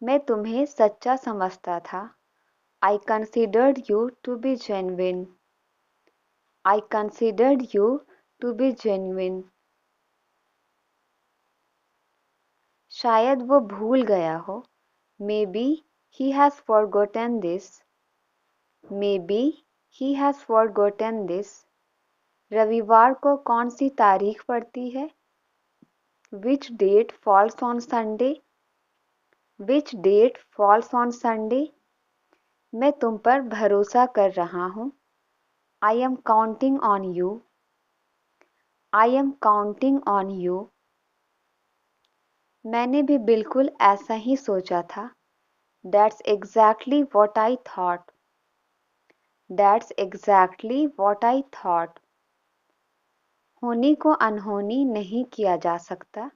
मैं तुम्हें सच्चा समझता था। I considered you to be genuine. I considered you to be genuine. शायद वो भूल गया हो। Maybe he has forgotten this. Maybe he has forgotten this. रविवार को कौन सी तारीख पड़ती है? Which date falls on Sunday? Which date falls on Sunday? मैं तुम पर भरोसा कर रहा हूँ। I am counting on you. I am counting on you. मैंने भी बिल्कुल ऐसा ही सोचा था। That's exactly what I thought. That's exactly what I thought. होनी को अनहोनी नहीं किया जा सकता।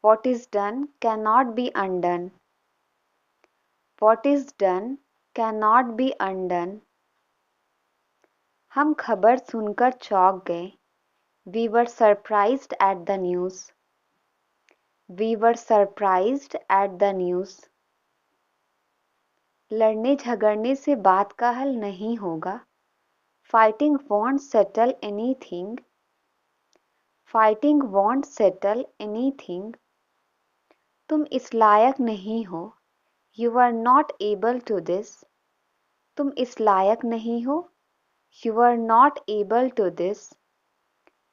What is done cannot be undone. What is done cannot be undone. हम खबर सुनकर चौंक गए। We were surprised at the news. We were surprised at the news. लड़ने झगड़ने से बात का हल नहीं होगा। Fighting won't settle anything. Fighting won't settle anything. तुम इस लायक नहीं हो। You are not able to this. तुम इस लायक नहीं हो। You are not able to this.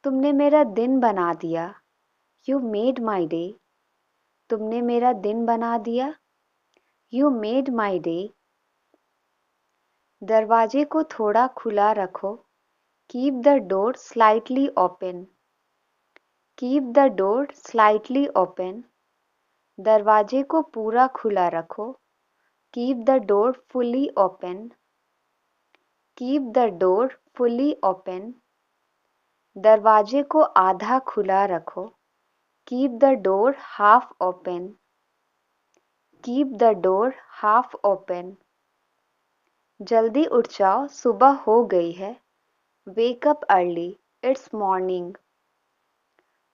तुमने मेरा दिन बना दिया। You made my day. तुमने मेरा दिन बना दिया। You made my day. दरवाजे को थोड़ा खुला रखो। Keep the door slightly open. Keep the door slightly open. दरवाजे को पूरा खुला रखो। Keep the door fully open. Keep the door fully open. दरवाजे को आधा खुला रखो। Keep the door half open. Keep the door half open. जल्दी उठ जाओ, सुबह हो गई है। Wake up early, it's morning.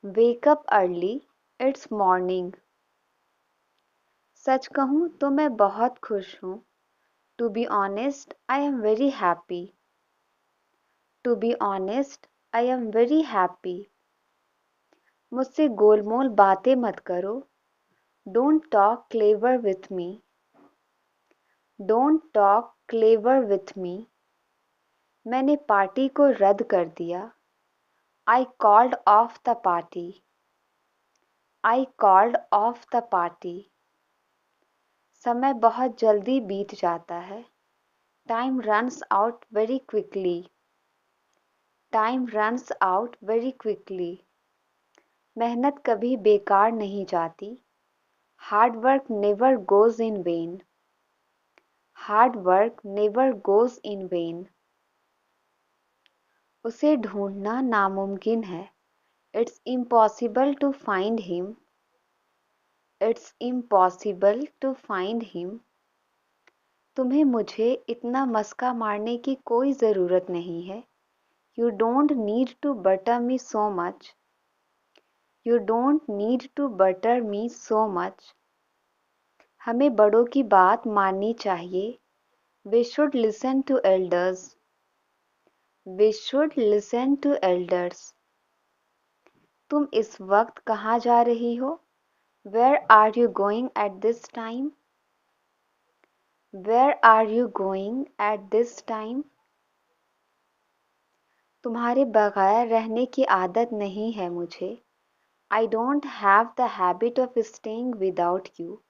Wake up early, it's morning. सच कहूँ तो मैं बहुत खुश हूँ। To be honest, I am very happy. To be honest, I am very happy. मुझसे गोलमोल बातें मत करो। Don't talk clever with me. Don't talk clever with me. मैंने पार्टी को रद्द कर दिया। I called off the party. I called off the party. समय बहुत जल्दी बीत जाता है। Time runs out very quickly. Time runs out very quickly. मेहनत कभी बेकार नहीं जाती। Hard work never goes in vain. Hard work never goes in vain. उसे ढूंढना नामुमकिन है। It's impossible to find him. It's impossible to find him. तुम्हें मुझे इतना मस्का मारने की कोई ज़रूरत नहीं है। You don't need to butter me so much. You don't need to butter me so much. हमें बड़ों की बात माननी चाहिए। We should listen to elders. We should listen to elders. तुम इस वक्त कहाँ जा रही हो? Where are you going at this time? Where are you going at this time? तुम्हारे बगैर रहने की आदत नहीं है मुझे। I don't have the habit of staying without you.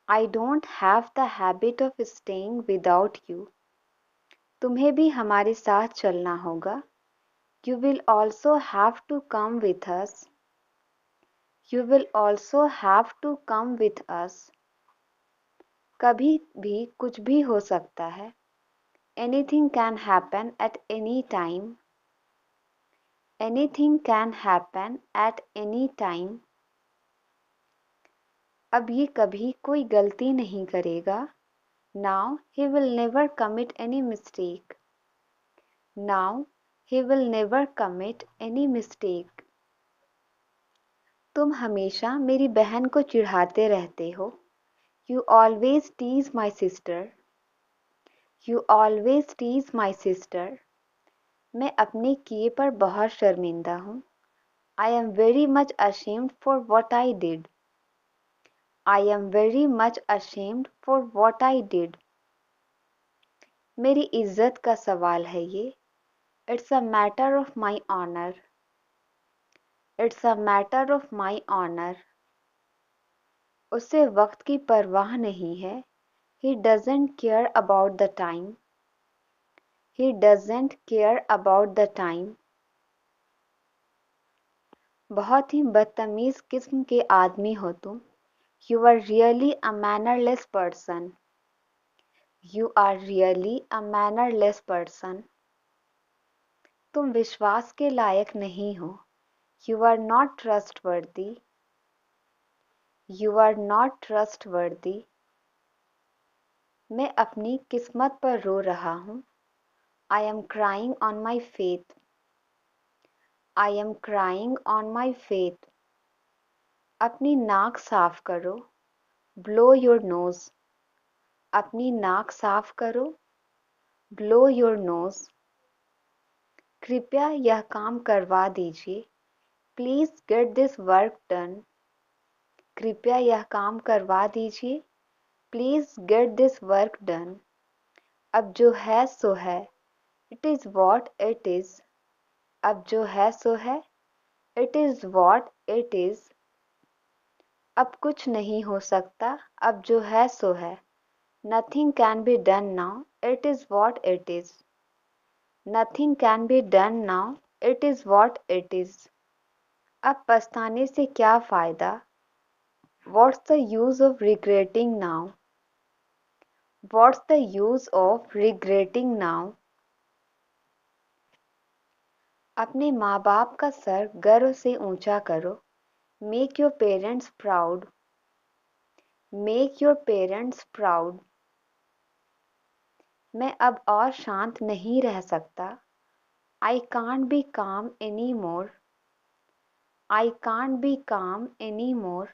I don't have the habit of staying without you. तुम्हें भी हमारे साथ चलना होगा। You will also have to come with us. You will also have to come with us. कभी भी कुछ भी हो सकता है। Anything can happen at any time. Anything can happen at any time. अब ये कभी कोई गलती नहीं करेगा। Now he will never commit any mistake. Now he will never commit any mistake. तुम हमेशा मेरी बहन को चिढ़ाते रहते हो। You always tease my sister. You always tease my sister. मैं अपने किए पर बहुत शर्मिंदा हूँ. I am very much ashamed for what I did. I am very much ashamed for what I did. मेरी इज्जत का सवाल है ये. It's a matter of my honor. It's a matter of my honor. उसे वक्त की परवाह नहीं है. He doesn't care about the time. He doesn't care about the time. बहुत ही बदतमीज किस्म के आदमी हो तुम. You are really a mannerless person. You are really a mannerless person. तुम विश्वास के लायक नहीं हो. You are not trustworthy. You are not trustworthy. मैं अपनी किस्मत पर रो रहा हूँ. I am crying on my faith. I am crying on my faith. अपनी नाक साफ करो. Blow your nose. अपनी नाक साफ करो. Blow your nose. कृपया यह काम करवा दीजिए. Please get this work done. कृपया यह काम करवा दीजिए. Please get this work done. अब जो है सो है. It is what it is. अब जो है सो है. It is what it is. अब कुछ नहीं हो सकता. अब जो है सो है. Nothing can be done now. It is what it is. Nothing can be done now. It is what it is. अब पछताने से क्या फ़ायदा? What's the use of regretting now? What's the use of regretting now? अपने माँ बाप का sir गर्व से ऊंचा करो. Make your parents proud. Make your parents proud. मैं अब और शांत नहीं रह सकता. I can't be calm anymore. I can't be calm anymore.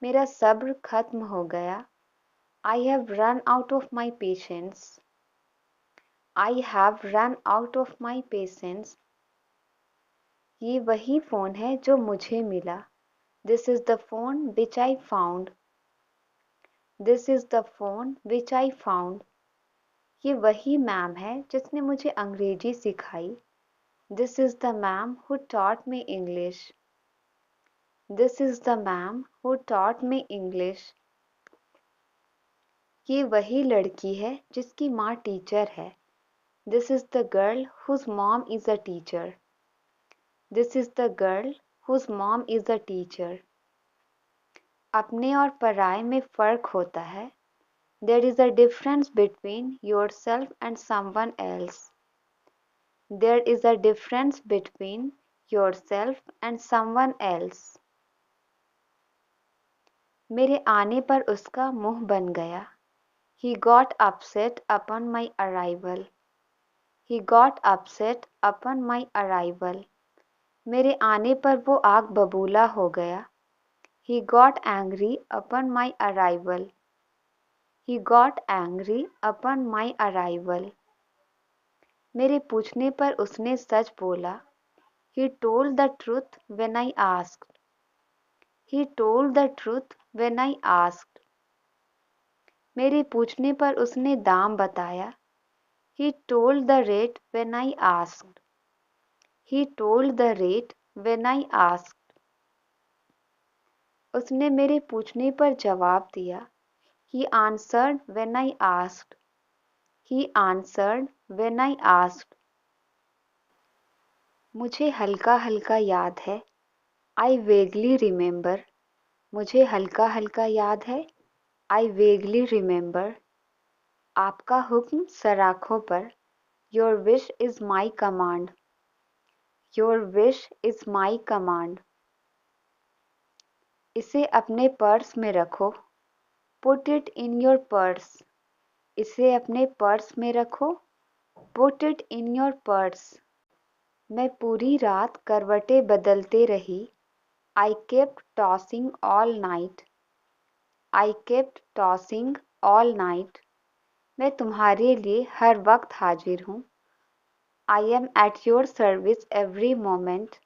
मेरा सब्र खत्म हो गया. I have run out of my patience. I have run out of my patience. ये वही फ़ोन है जो मुझे मिला. This is the phone which I found. This is the phone which I found. ये वही मैम है जिसने मुझे अंग्रेजी सिखाई. This is the ma'am who taught me English. This is the ma'am who taught me English. ये वही लड़की है जिसकी माँ टीचर है. This is the girl whose mom is a teacher. This is the girl whose mom is a teacher. अपने और पराये में फ़र्क होता है. There is a difference between yourself and someone else. There is a difference between yourself and someone else. मेरे आने पर उसका मुंह बन गया. He got upset upon my arrival. He got upset upon my arrival. मेरे आने पर वो आग बबूला हो गया. He got angry upon my arrival. He got angry upon my arrival. मेरे पूछने पर उसने सच बोला. He told the truth when I asked. He told the truth when I asked. मेरे पूछने पर उसने दाम बताया. He told the rate when I asked. He told the rate when I asked. उसने मेरे पूछने पर जवाब दिया. He answered when I asked. He answered when I asked. मुझे हल्का हल्का याद है. I vaguely remember. मुझे हल्का हल्का याद है. I vaguely remember. आपका हुक्म सराखों पर. Your wish is my command. Your wish is my command. इसे अपने पर्स में रखो. Put it in your purse. इसे अपने पर्स में रखो. Put it in your purse. मैं पूरी रात करवटें बदलते रही. I kept tossing all night. I kept tossing all night. मैं तुम्हारे लिए हर वक्त हाजिर हूँ. I am at your service every moment.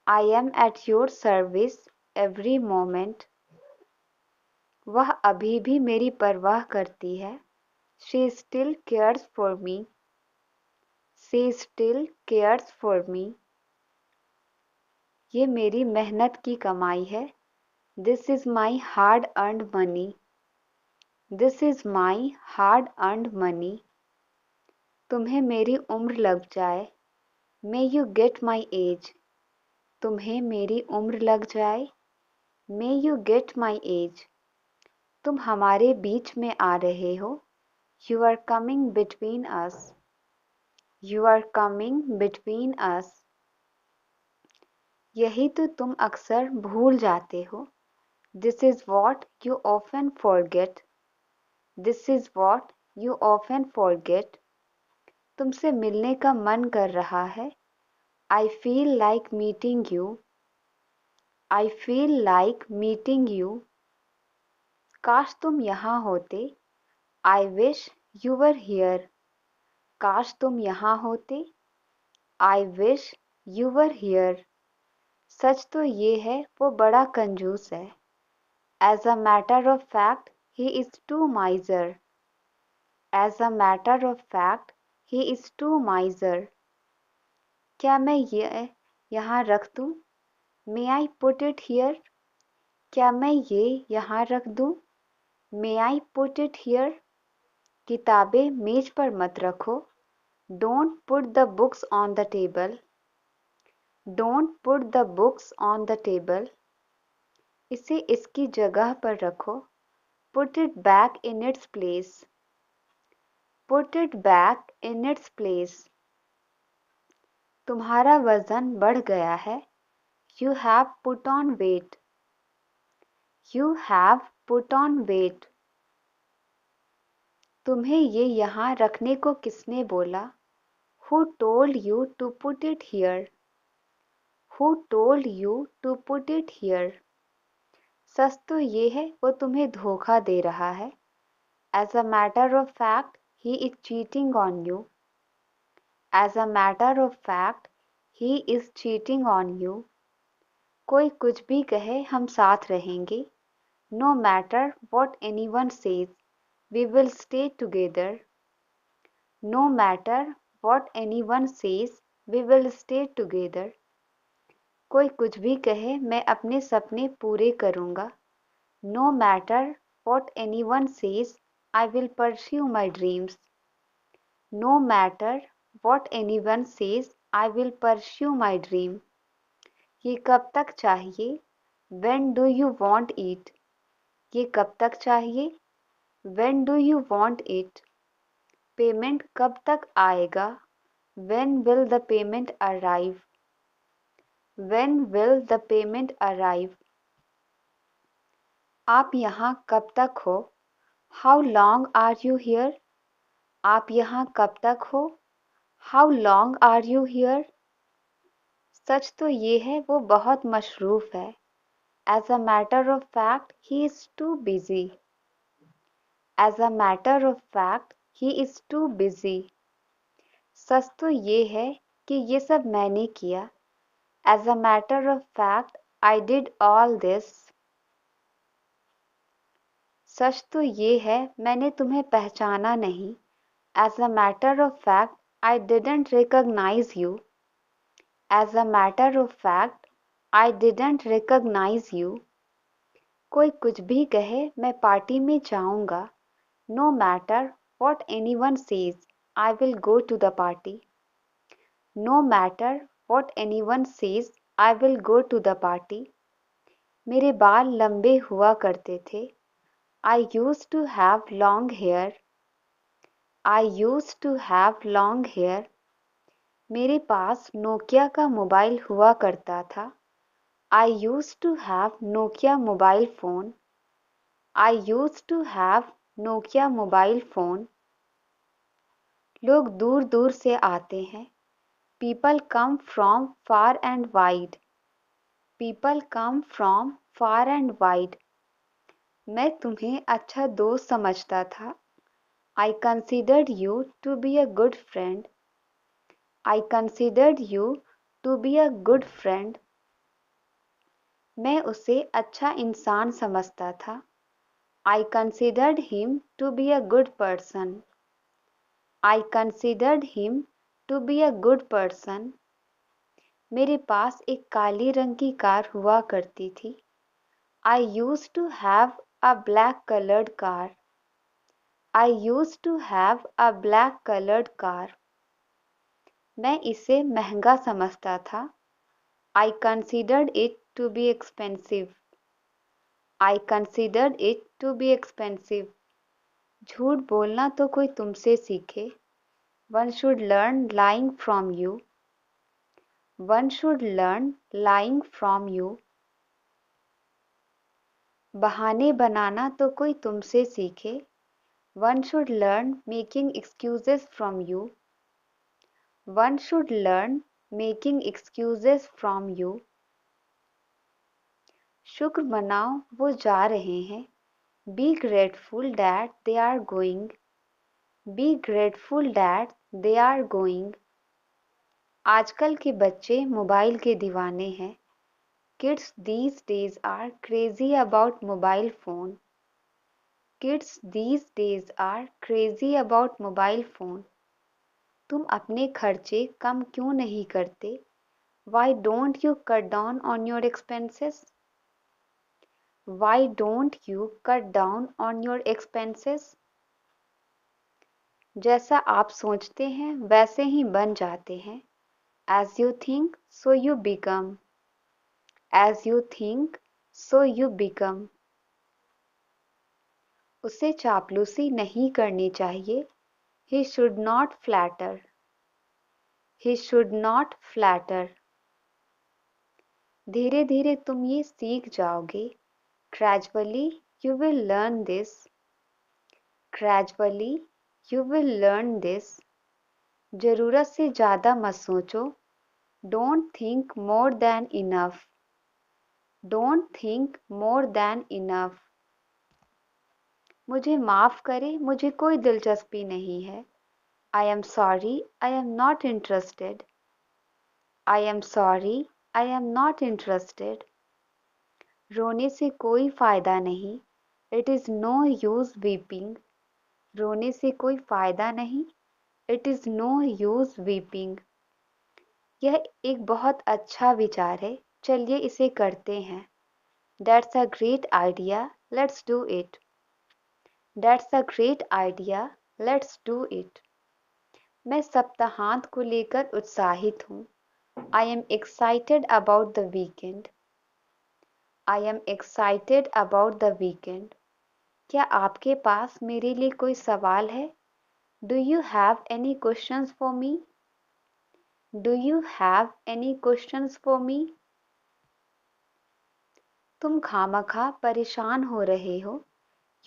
I am at your service every moment. वह अभी भी मेरी परवाह करती है. She still cares for me. She still cares for me. ये मेरी मेहनत की कमाई है. This is my hard earned money. This is my hard earned money. तुम्हें मेरी उम्र लग जाए. May you get my age. तुम्हें मेरी उम्र लग जाए. May you get my age. तुम हमारे बीच में आ रहे हो. You are coming between us. You are coming between us. यही तो तुम अक्सर भूल जाते हो. This is what you often forget. This is what you often forget. तुमसे मिलने का मन कर रहा है. I feel like meeting you. I feel like meeting you. काश तुम यहाँ होते. I wish you were here. काश तुम यहाँ होते. I wish you were here. सच तो ये है वो बड़ा कंजूस है. As a matter of fact, he is too miser. As a matter of fact, he is too miser. क्या मैं ये यहाँ रख दूँ? May I put it here? क्या मैं ये यहाँ रख दूँ? May I put it here? किताबें मेज पर मत रखो. Don't put the books on the table. Don't put the books on the table. इसे इसकी जगह पर रखो. Put it back in its place. Put it back in its place. तुम्हारा वजन बढ़ गया है. You have put on weight. You have put on weight. तुम्हें ये यहाँ रखने को किसने बोला? Who told you to put it here? Who told you to put it here? सच तो ये है वो तुम्हें धोखा दे रहा है. As a matter of fact, he is cheating on you. As a matter of fact, he is cheating on you. कोई कुछ भी कहे हम साथ रहेंगे. No matter what anyone says, we will stay together. No matter what anyone says, we will stay together. कोई कुछ भी कहे मैं अपने सपने पूरे करूँगा. No matter what anyone says, I will pursue my dreams. No matter what anyone says, I will pursue my dream. ये कब तक चाहिए? When do you want it? ये कब तक चाहिए? When do you want it? Payment कब तक आएगा? When will the payment arrive? When will the payment arrive? आप यहाँ कब तक हो? How long are you here? आप यहाँ कब तक हो? How long are you here? सच तो ये है वो बहुत मशरूफ है. As a matter of fact, he is too busy. As a matter of fact, he is too busy. सच तो ये है कि ये सब मैंने किया. As a matter of fact, I did all this. सच तो ये है मैंने तुम्हें पहचाना नहीं. As a matter of fact, I didn't recognize you. As a matter of fact, I didn't recognize you. कोई कुछ भी कहे मैं पार्टी में जाऊंगा. No matter what anyone says, I will go to the party. No matter what anyone says, I will go to the party. मेरे बाल लंबे हुआ करते थे. I used to have long hair. I used to have long hair. मेरे पास Nokia का mobile हुआ करता था. I used to have Nokia mobile phone. I used to have Nokia mobile phone. लोग दूर दूर से आते हैं. People come from far and wide. People come from far and wide. मैं तुम्हें अच्छा दोस्त समझता था। I considered you to be a good friend. I considered you to be a good friend. मैं उसे अच्छा इंसान समझता था। I considered him to be a good person. I considered him to be a good person. मेरे पास एक काली रंग की कार हुआ करती थी। I used to have a black colored car. I used to have a black colored car. मैं इसे महंगा समझता था। I considered it to be expensive. I considered it to be expensive. झूठ बोलना तो कोई तुमसे सीखे। One should learn lying from you. One should learn lying from you. बहाने बनाना तो कोई तुमसे सीखे। One should learn making excuses from you. One should learn making excuses from you. शुक्र मनाओ वो जा रहे हैं। Be grateful that they are going. Be grateful that they are going. आजकल के बच्चे मोबाइल के दीवाने हैं। Kids these days are crazy about mobile phone. Kids these days are crazy about mobile phone. तुम अपने खर्चे कम क्यों नहीं करते? Why don't you cut down on your expenses? Why don't you cut down on your expenses? जैसा आप सोचते हैं वैसे ही बन जाते हैं। As you think, so you become. As you think, so you become. उसे चापलूसी नहीं करनी चाहिए। He should not flatter. He should not flatter. धीरे धीरे तुम ये सीख जाओगे। Gradually you will learn this. Gradually you will learn this. जरूरत से ज़्यादा मत सोचो। Don't think more than enough. Don't think more than enough. मुझे माफ़ करे, मुझे कोई दिलचस्पी नहीं है। I am sorry, I am not interested. I am sorry, I am not interested. रोने से कोई फ़ायदा नहीं। It is no use weeping. रोने से कोई फ़ायदा नहीं। It is no use weeping. यह एक बहुत अच्छा विचार है। चलिए इसे करते हैं। That's a great idea. Let's do it. That's a great idea. Let's do it. मैं सप्ताहांत को लेकर उत्साहित हूँ। I am excited about the weekend. I am excited about the weekend. क्या आपके पास मेरे लिए कोई सवाल है? Do you have any questions for me? Do you have any questions for me? तुम खामखा परेशान हो रहे हो।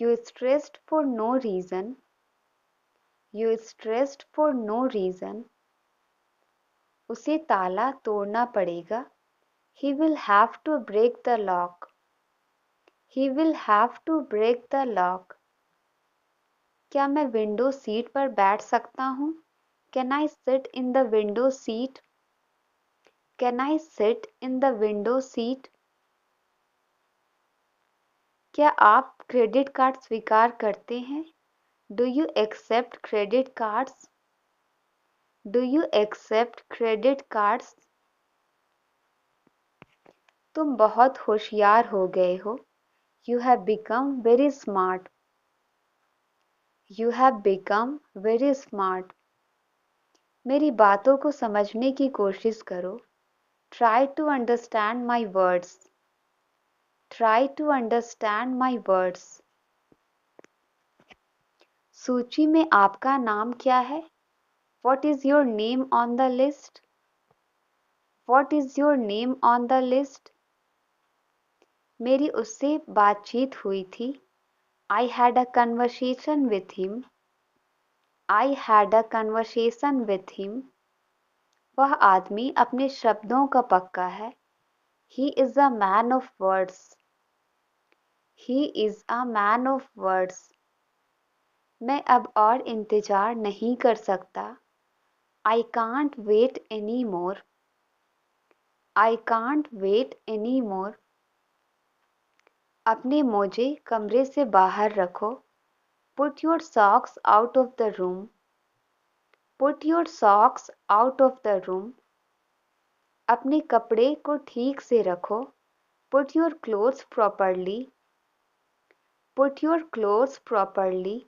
You stressed for no reason. You stressed for no reason. उसे ताला तोड़ना पड़ेगा। He will have to break the lock. He will have to break the lock. क्या मैं विंडो सीट पर बैठ सकता हूँ? Can I sit in the window seat? Can I sit in the window seat? क्या आप क्रेडिट कार्ड स्वीकार करते हैं? Do you accept credit cards? Do you accept credit cards? तुम बहुत होशियार हो गए हो। You have become very smart. You have become very smart. मेरी बातों को समझने की कोशिश करो। Try to understand my words. Try to understand my words. सूची में आपका नाम क्या है? What is your name on the list? What is your name on the list? मेरी उससे बातचीत हुई थी। I had a conversation with him. I had a conversation with him. वह आदमी अपने शब्दों का पक्का है। He is a man of words. He is a man of words. मैं अब और इंतजार नहीं कर सकता. I can't wait anymore. I can't wait anymore. अपने मोजे कमरे से बाहर रखो. Put your socks out of the room. Put your socks out of the room. अपने कपड़े को ठीक से रखो. Put your clothes properly. Put your clothes properly.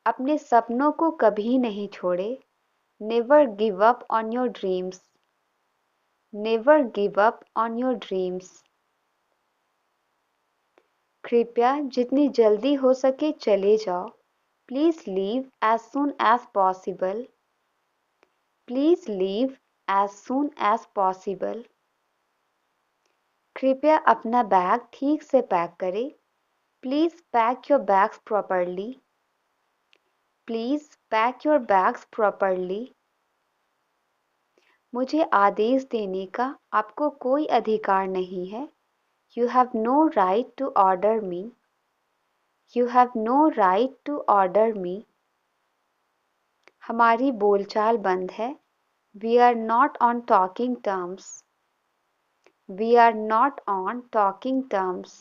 अपने सपनों को कभी नहीं छोड़े. Never give up on your dreams. Never give up on your dreams. कृपया जितनी जल्दी हो सके चले जाओ. Please leave as soon as possible. Please leave as soon as possible. कृपया अपना बैग ठीक से पैक करें. Please pack your bags properly. Please pack your bags properly. मुझे आदेश देने का आपको कोई अधिकार नहीं है. You have no right to order me. You have no right to order me. हमारी बोलचाल बंद है. We are not on talking terms. We are not on talking terms.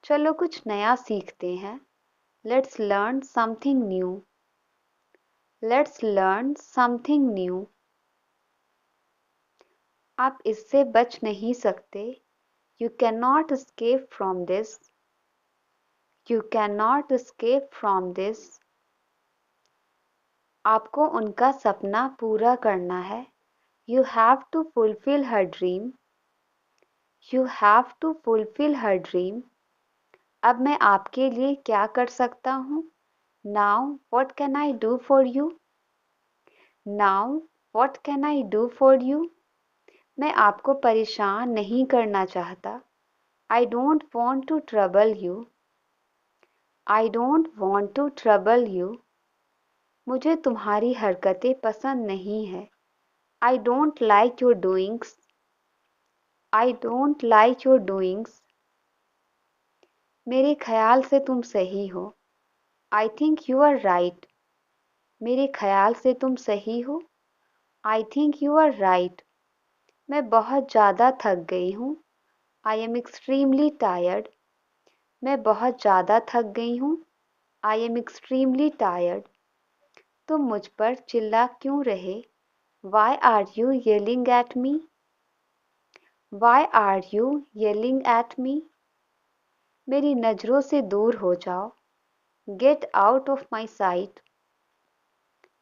चलो कुछ नया सीखते हैं. Let's learn something new. Let's learn something new. आप इससे बच नहीं सकते. You cannot escape from this. You cannot escape from this. आपको उनका सपना पूरा करना है. You have to fulfill her dream. You have to fulfill her dream. अब मैं आपके लिए क्या कर सकता हूँ? Now what can I do for you? Now what can I do for you? मैं आपको परेशान नहीं करना चाहता. I don't want to trouble you. I don't want to trouble you. मुझे तुम्हारी हरकतें पसंद नहीं है. I don't like your doings. I don't like your doings. मेरे ख्याल से तुम सही हो. I think you are right. मेरे ख्याल से तुम सही हो. I think you are right. मैं बहुत ज़्यादा थक गई हूँ. I am extremely tired. मैं बहुत ज़्यादा थक गई हूँ. I am extremely tired. तुम मुझ पर चिल्ला क्यों रहे? Why are you yelling at me? Why are you yelling at me? मेरी नज़रों से दूर हो जाओ. Get out of my sight.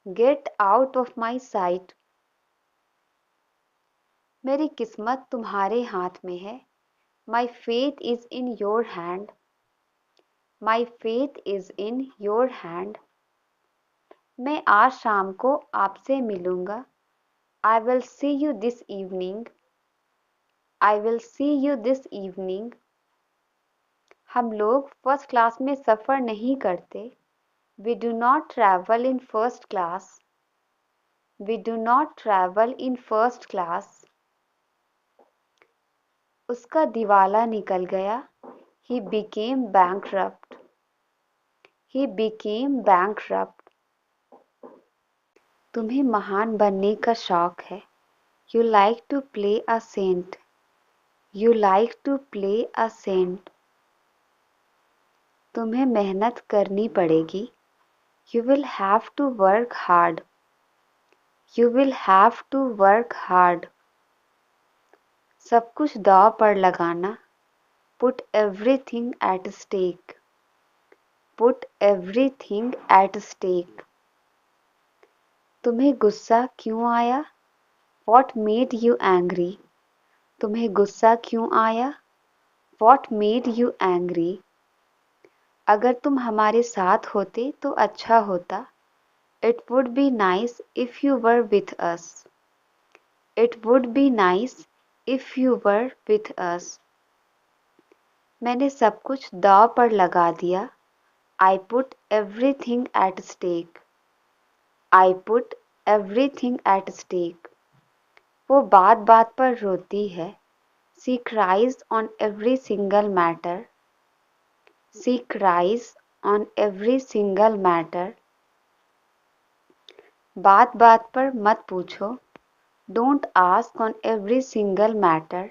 Get out of my sight. मेरी किस्मत तुम्हारे हाथ में है. My fate is in your hand. My fate is in your hand. मैं आज शाम को आपसे मिलूंगा. I will see you this evening. I will see you this evening. हम लोग फर्स्ट क्लास में सफ़र नहीं करते. We do not travel in first class. We do not travel in first class. उसका दिवाला निकल गया. He became bankrupt. He became bankrupt. तुम्हें महान बनने का शौक है. You like to play a saint. You like to play a saint. तुम्हें मेहनत करनी पड़ेगी. You will have to work hard. You will have to work hard. सब कुछ दांव पर लगाना. Put everything at stake. Put everything at stake. तुम्हें गुस्सा क्यों आया? What made you angry? तुम्हें गुस्सा क्यों आया? What made you angry? अगर तुम हमारे साथ होते तो अच्छा होता. It would be nice if you were with us. It would be nice if you were with us. मैंने सब कुछ दांव पर लगा दिया. I put everything at stake. I put everything at stake. वो बात बात पर रोती है. She cries on every single matter. She cries on every single matter. बात बात पर मत पूछो. Don't ask on every single matter.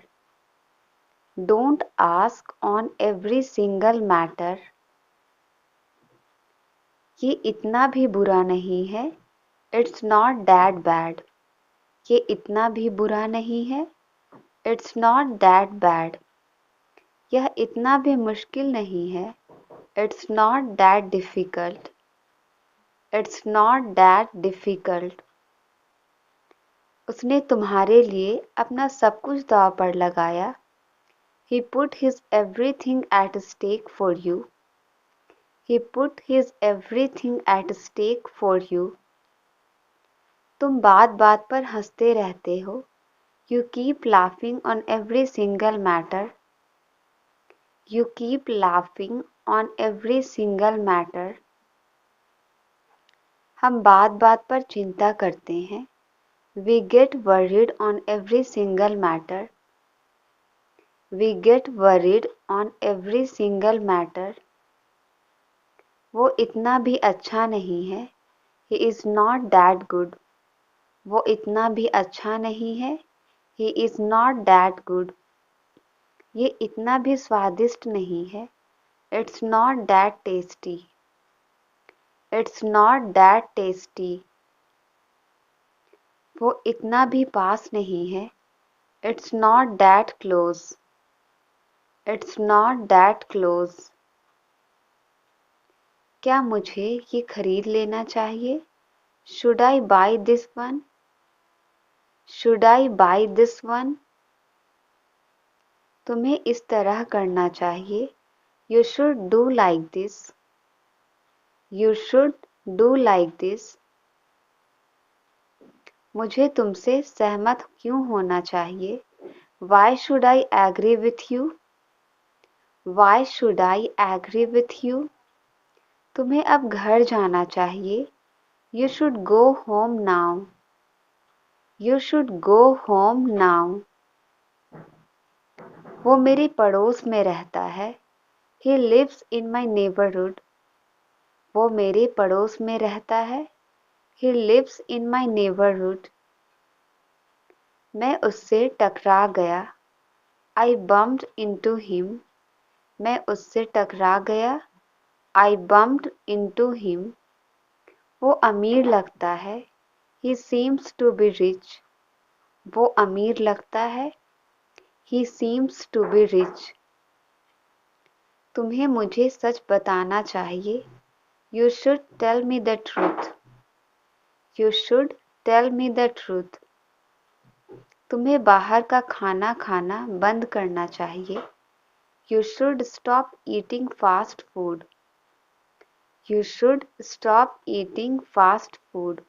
Don't ask on every single matter. ये इतना भी बुरा नहीं है. It's not that bad. ये इतना भी बुरा नहीं है. It's not that bad. यह इतना भी मुश्किल नहीं है. It's not that difficult. It's not that difficult. उसने तुम्हारे लिए अपना सब कुछ दांव पर लगाया. He put his everything at stake for you. He put his everything at stake for you. तुम बात बात पर हंसते रहते हो. You keep laughing on every single matter. You keep laughing on every single matter. हम बात बात पर चिंता करते हैं. We get worried on every single matter. We get worried on every single matter. वो इतना भी अच्छा नहीं है. He is not that good. वो इतना भी अच्छा नहीं है. He is not that good. ये इतना भी स्वादिष्ट नहीं है. It's not that tasty. It's not that tasty. वो इतना भी पास नहीं है. It's not that close. It's not that close. क्या मुझे ये खरीद लेना चाहिए? Should I buy this one? Should I buy this one? तुम्हें इस तरह करना चाहिए. You should do like this. You should do like this. मुझे तुमसे सहमत क्यों होना चाहिए? Why should I agree with you? Why should I agree with you? तुम्हें अब घर जाना चाहिए. You should go home now. You should go home now. वो मेरे पड़ोस में रहता है. He lives in my neighborhood. वो मेरे पड़ोस में रहता है. He lives in my neighborhood. मैं उससे टकरा गया. I bumped into him. मैं उससे टकरा गया. I bumped into him. वो अमीर लगता है. He seems to be rich. वो अमीर लगता है. He seems to be rich. तुम्हें मुझे सच बताना चाहिए. You should tell me the truth. You should tell me the truth. तुम्हें बाहर का खाना खाना बंद करना चाहिए. You should stop eating fast food. You should stop eating fast food.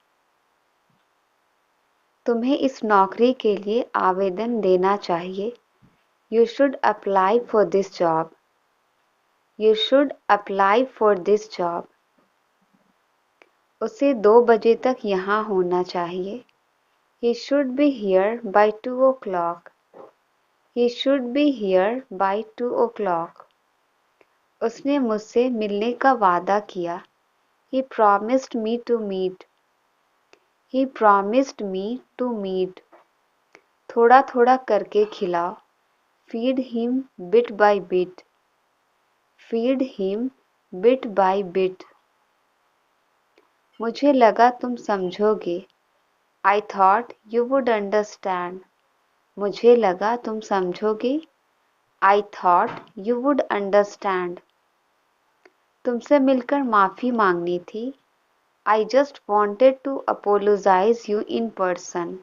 तुम्हें इस नौकरी के लिए आवेदन देना चाहिए. You should apply for this job. You should apply for this job. उसे 2 बजे तक यहाँ होना चाहिए. He should be here by 2 o'clock. He should be here by 2 o'clock. उसने मुझसे मिलने का वादा किया. He promised me to meet. He promised me to meet. थोड़ा थोड़ा करके खिलाओ. Feed him bit by bit. Feed him bit by bit. मुझे लगा तुम समझोगे. I thought you would understand. मुझे लगा तुम समझोगे. I thought you would understand. तुमसे मिलकर माफ़ी मांगनी थी. I just wanted to apologize you in person.